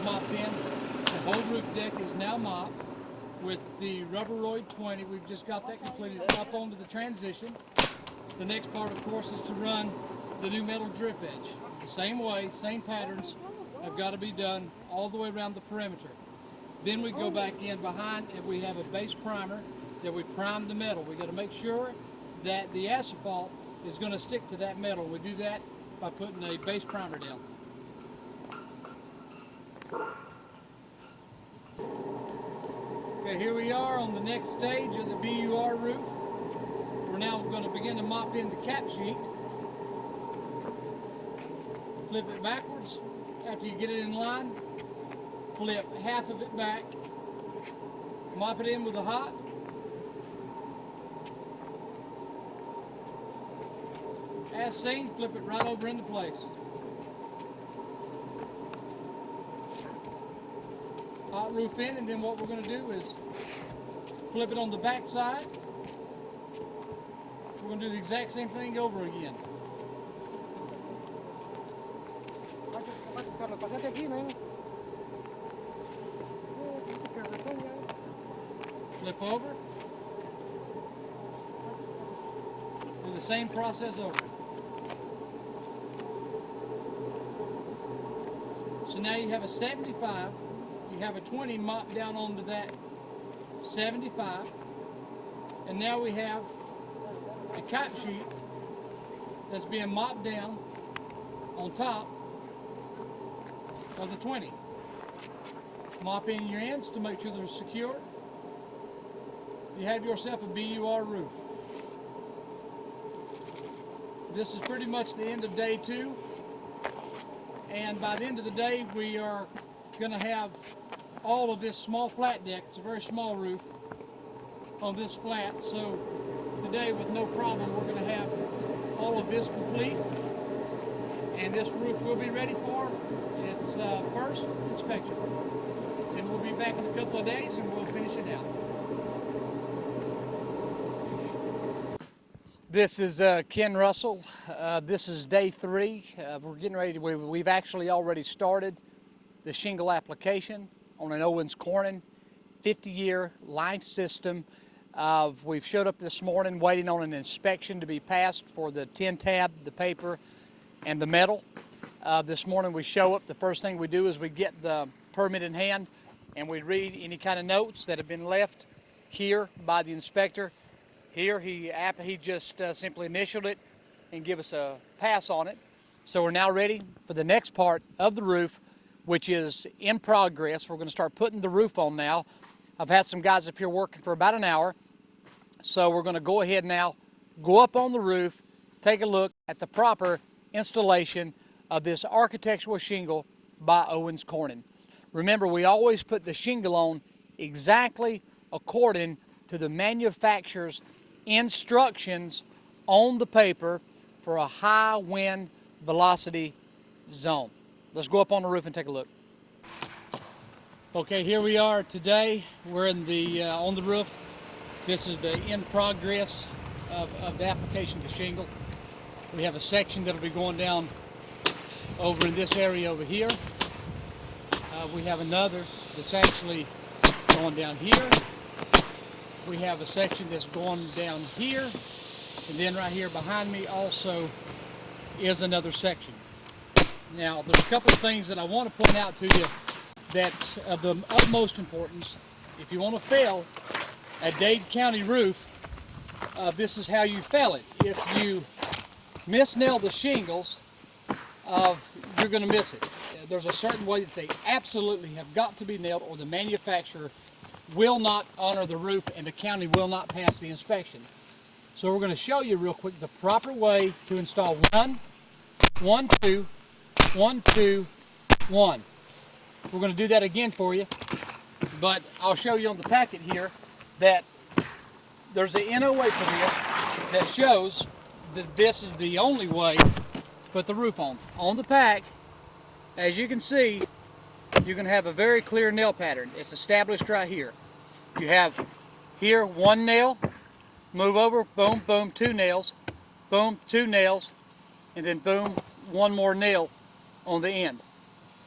mopped in. The whole roof deck is now mopped with the Rubberoid 20. We've just got that completed up onto the transition. The next part, of course, is to run the new metal drip edge. The same way, same patterns have got to be done all the way around the perimeter. Then we go back in behind and we have a base primer that we prime the metal. We got to make sure that the asphalt is going to stick to that metal. We do that by putting a base primer down. Okay, here we are on the next stage of the BUR roof. We're now going to begin to mop in the cap sheet. Flip it backwards. After you get it in line, flip half of it back. Mop it in with a hot. As seen, flip it right over into place. Hot roof in, and then what we're going to do is flip it on the back side. We're going to do the exact same thing over again. Flip over. Do the same process over. So now you have a 75. You have a 20 mopped down onto that 75. And now we have a cap sheet that's being mopped down on top of the 20. Mop in your ends to make sure they're secure. You have yourself a BUR roof. This is pretty much the end of day 2. And by the end of the day, we are going to have all of this small flat deck. It's a very small roof on this flat. So today, with no problem, we're going to have all of this complete. And this roof will be ready for its first inspection. And we'll be back in a couple of days and we'll finish it out. This is Ken Russell. This is day 3. We're getting ready to, we've actually already started the shingle application on an Owens Corning 50-year life system. We've showed up this morning waiting on an inspection to be passed for the tin tab, the paper, and the metal. This morning we show up, the first thing we do is we get the permit in hand and we read any kind of notes that have been left here by the inspector. Here he just simply initialed it and give us a pass on it. So we're now ready for the next part of the roof, which is in progress. We're going to start putting the roof on now. I've had some guys up here working for about an hour. So we're going to go ahead now, go up on the roof, take a look at the proper installation of this architectural shingle by Owens Corning. Remember, we always put the shingle on exactly according to the manufacturer's instructions on the paper for a high wind velocity zone. Let's go up on the roof and take a look. Okay, here we are today. We're in the on the roof. This is the in progress of the application of the shingle. We have a section that'll be going down over in this area over here. We have another that's actually going down here. We have a section that's going down here, and then right here behind me also is another section. Now, there's a couple of things that I want to point out to you that's of the utmost importance. If you want to fail a Dade County roof, this is how you fail it. If you misnail the shingles, you're going to miss it. There's a certain way that they absolutely have got to be nailed, or the manufacturer will not honor the roof and the county will not pass the inspection. So we're going to show you real quick the proper way to install 1, 1, 2, 1, 2, 1. We're going to do that again for you, but I'll show you on the packet here that there's an NOA for this that shows that this is the only way to put the roof on. On the pack, as you can see, you're going to have a very clear nail pattern. It's established right here. You have here 1 nail, move over, boom, boom, 2 nails, boom, 2 nails, and then boom, 1 more nail on the end.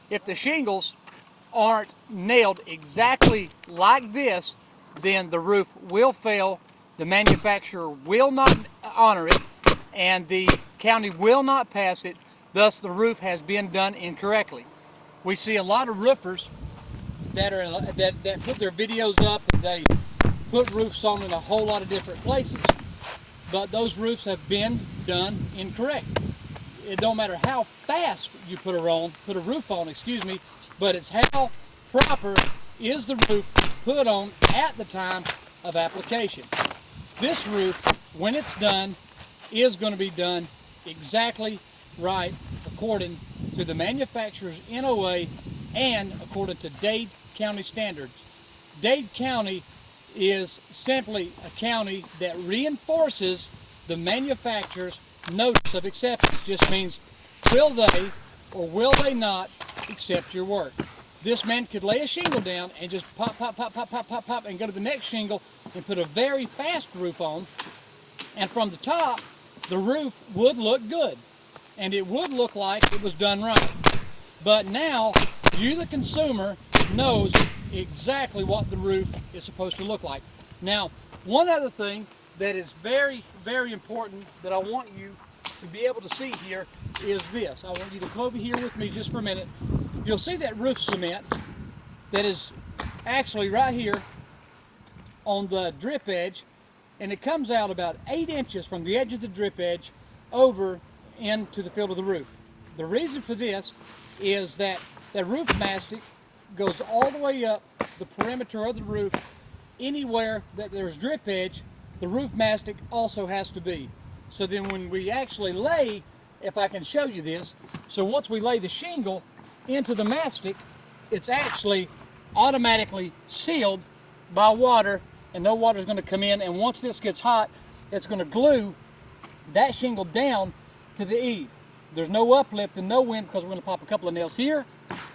If the shingles aren't nailed exactly like this, then the roof will fail, the manufacturer will not honor it, and the county will not pass it. Thus, the roof has been done incorrectly. We see a lot of roofers that put their videos up and they put roofs on in a whole lot of different places, but those roofs have been done incorrect. It don't matter how fast you put a roof on, but it's how proper is the roof put on at the time of application. This roof, when it's done, is going to be done exactly right according to the manufacturer's NOA and according to Dade County standards. Dade County is simply a county that reinforces the manufacturer's notice of acceptance. Just means, will they or will they not accept your work? This man could lay a shingle down and just pop, pop, pop, pop, pop, pop, pop, and go to the next shingle and put a very fast roof on. And from the top, the roof would look good. And it would look like it was done right. But now, you the consumer knows exactly what the roof is supposed to look like. Now, one other thing that is very, very important that I want you to be able to see here is this. I want you to come over here with me just for a minute. You'll see that roof cement that is actually right here on the drip edge, and it comes out about 8 inches from the edge of the drip edge over into the field of the roof. The reason for this is that the roof mastic goes all the way up the perimeter of the roof. Anywhere that there's drip edge, the roof mastic also has to be. So then when we actually lay, if I can show you this, so once we lay the shingle into the mastic, it's actually automatically sealed by water, and no water is going to come in, and once this gets hot, it's going to glue that shingle down to the eave. There's no uplift and no wind because we're going to pop a couple of nails here,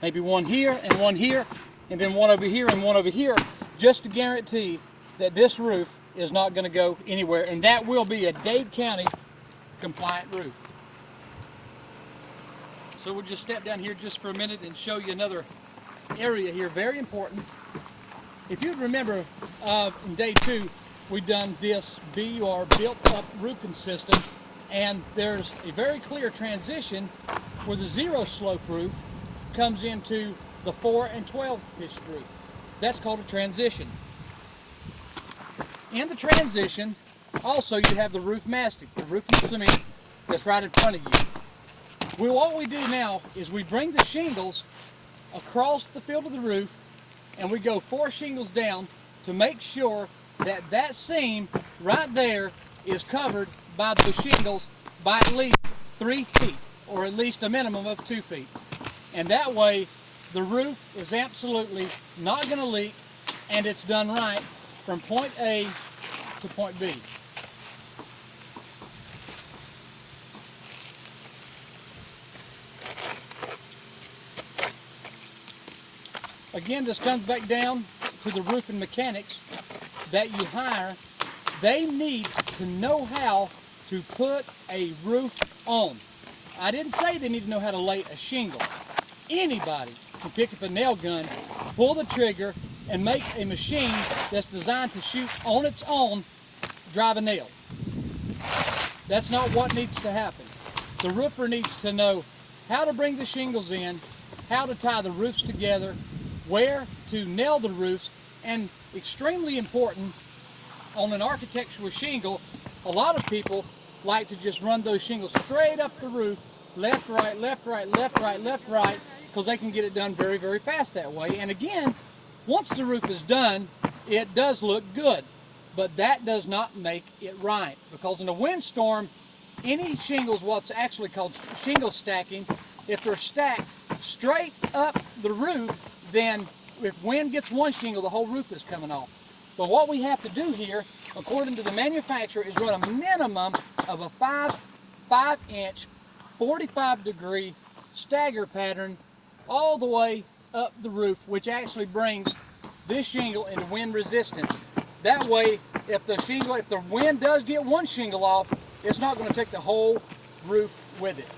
maybe one here, and then one over here and one over here, just to guarantee that this roof is not going to go anywhere, and that will be a Dade County compliant roof. So we'll just step down here just for a minute and show you another area here, very important. If you remember in day 2, we've done this BUR built up roofing system, and there's a very clear transition where the zero slope roof comes into the 4 and 12 pitch roof. That's called a transition. In the transition, also you have the roof mastic, the roofing cement that's right in front of you. What we do now is we bring the shingles across the field of the roof, and we go 4 shingles down to make sure that that seam right there is covered by the shingles by at least 3 feet, or at least a minimum of 2 feet. And that way, the roof is absolutely not going to leak, and it's done right from point A to point B. Again, this comes back down to the roofing mechanics that you hire. They need to know how to put a roof on. I didn't say they need to know how to lay a shingle. Anybody can pick up a nail gun, pull the trigger, and make a machine that's designed to shoot on its own, drive a nail. That's not what needs to happen. The roofer needs to know how to bring the shingles in, how to tie the roofs together, where to nail the roofs, and extremely important, on an architectural shingle, a lot of people like to just run those shingles straight up the roof, left, right, left, right, left, right, left, right, because they can get it done very, very fast that way. And again, once the roof is done, it does look good, but that does not make it right, because in a windstorm, any shingles, what's actually called shingle stacking, if they're stacked straight up the roof, then if wind gets one shingle, the whole roof is coming off. But what we have to do here, according to the manufacturer, is run a minimum of a 5-inch, 45-degree stagger pattern all the way up the roof, which actually brings this shingle into wind resistance. That way, if the wind does get one shingle off, it's not going to take the whole roof with it.